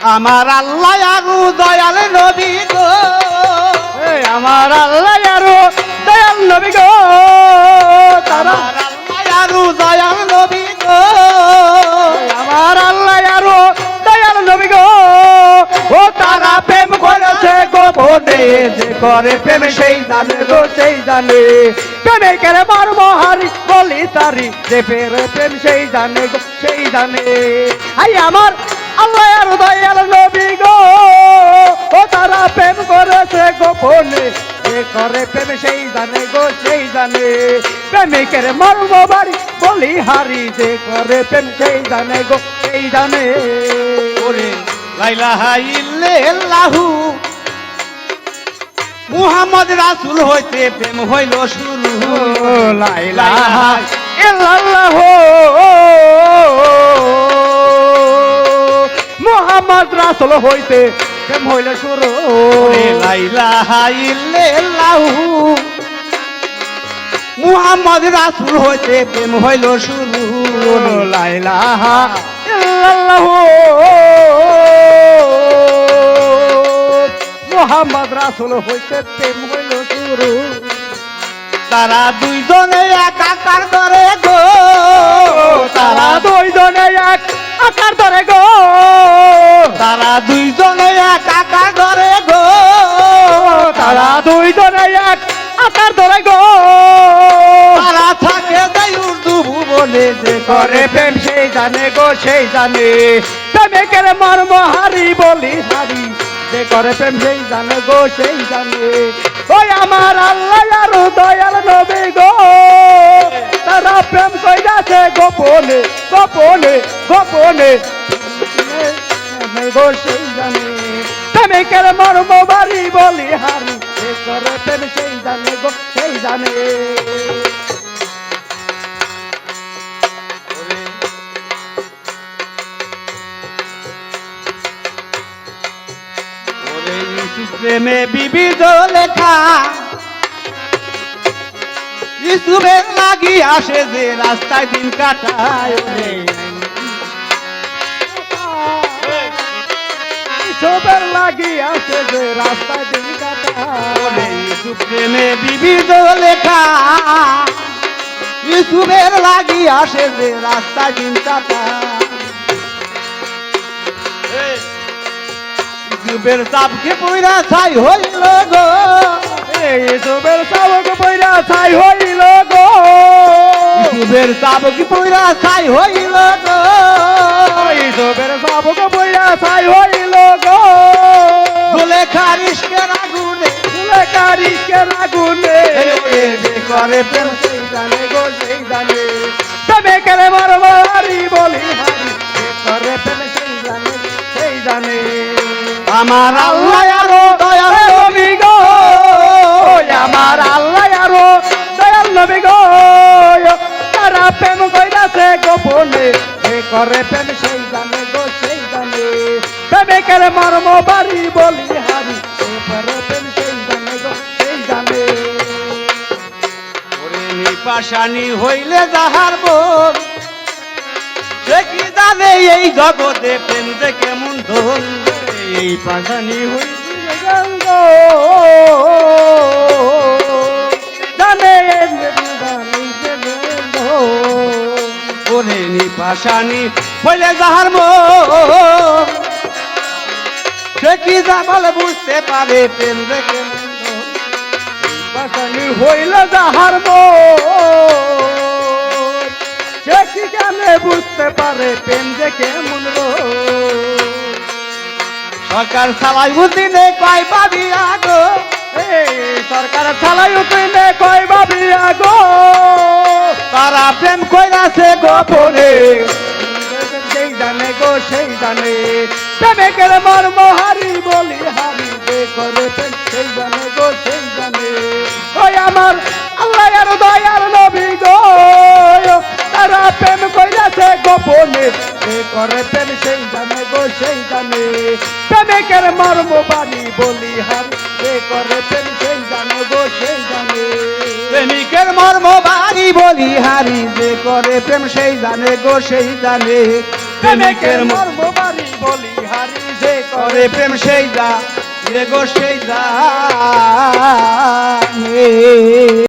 আমার আল্লাহ আরো দয়াল নবী গো, আমার আল্লাহ আরো দয়াল নবী গো, তারা আমার আল্লাহ আরো দয়াল নবী গো, আমার আল্লাহ আরো দয়াল নবী গো, ও তারা প্রেম করেছে গোপনে, যে করে প্রেম সেই জানে গো সেই জানে, প্রেমে কেন মারব হারি বলি তারি, যে পেরে প্রেম সেই জানে গো সেই জানে। আই আমার আল্লাহ আর দয়াল নবী গো, ও তারা প্রেম করেছে গোপনে, যে করে প্রেম সেই জানে গো সেই জানে, প্রেমিকের মর্ম বাড়ি বলি হারি, যে করে প্রেম সেই জানে গো সেই জানে। ওরে লা ইলাহা ইল্লাল্লাহু মুহাম্মদ রাসূল হইতে প্রেম হইল শুরু, লা ইলাহা ইল্লাল্লাহু মুহাম্মদ রাসূল হইতে প্রেম হইল শুরু, ওরে লা ইলাহা ইল্লাল্লাহু মুহাম্মদ রাসূল হইতে প্রেম হইল শুরু, লা ইলাহা ইল্লাল্লাহু মুহাম্মদ রাসূল হইতে প্রেম হইল শুরু, তারা দুইজনে একাকার করে গো, তারা দুইজনে এক আকার ধরে গো, তারা দুইজনে একাকার করে গো, তারা দুইজনে এক আকার ধরে গো, তারা থাকে যাই উর্দু ভুবনে, যে করে প্রেম সেই জানে গো সেই জানে, প্রেমিকের মর্ম হারি বলি হারি, যে করে প্রেম সেই জানে গো সেই জানে। ওই আমার আল্লাহ আর দয়াল নবী গো, তারা প্রেম কইরাছে গোপনে গোপনে গোপনে, জানে গো সেই জানে, প্রেমিকের মর্ম বাড়ি বলি হারি, যে করে প্রেম সেই জানে গো সেই জানে। ওরে ইউসুফ প্রেমে বিবিধ লেখা, ইউসুফের লাগি আসে যে রাস্তায় দিন কাটায়, ওরে সবের লাগি আসে যে রাস্তায় দিন কাটায়, ওরে ইউসুফ প্রেমে বিবিধ লেখা, ইউসুফের লাগি আসে যে রাস্তায় দিন কাটায়, ইউসুফের চাপকে পইরা ছাই হইল গো, এই সবের সাবক পয়রা ছাই হইল গো, ইউসুফের চাপকে পইরা ছাই হইল গো, এই সবের সাবক পয়রা ছাই হইল গো, জুলেখার ইশকের আগুনে, কারিকে লাগুনে, এই ওরে যে করে প্রেম সেই জানে গো সেই জানে, তবে কেন মারব হারি বলি হারি, যে করে প্রেম সেই জানে সেই জানে। আমার আল্লাহ আরো দয়াল নবী গো, আমার আল্লাহ আরো দয়াল নবী গো, তারা প্রেম কইরাছে গোপনে, যে করে প্রেম সেই জানে গো সেই জানে, প্রেমিকের মর্ম বাড়ি বলি হারি, যে করে প্রেম সেই জানে গো সেই জানে। ওরে নিপাশানি হইলে যাহার বোন, সে কি জানে এই জগতে প্রেম যে কেমন ধন, এই পাশানি হইলে গঙ্গ জানে ওরে নিপাশানি হইলে যাহার মন, সে কি জামালে বুঝতে পারে প্রেম যে কেমন ধন, বাসানি হইল যাহার মন, সে কি জানে বুঝতে পারে প্রেম যে কেমন রোগ। সরকার চালাই দিনে কয় পাবিয়া গো, এই সরকার চালাই উঠিলে কয় ভাবিয়া গো, তারা প্রেম কইরাছে গোপনে, সেই জানে গো সেই জানে, প্রেমিকের মর্ম হারি বলি হারি, যে করে প্রেম সেই জানে গো সেই জানে। ওই আমার আল্লাহ আর দয়ার নবী গো, তারা প্রেম কইরাছে গোপনে, যে করে প্রেম সেই জানে গো সেই জানে, প্রেমিকের মর্ম বাড়ি বলি হারি, যে করে প্রেম সেই জানে গো সেই জানে। প্রেমিকের মর্ম বাড়ি বলি হারি, যে করে প্রেম সেই জানে গো সেই জানে, প্রেমিকের মর্ম বাড়ি বলি হারি, যে করে প্রেম সেই যা রে গো সেই যা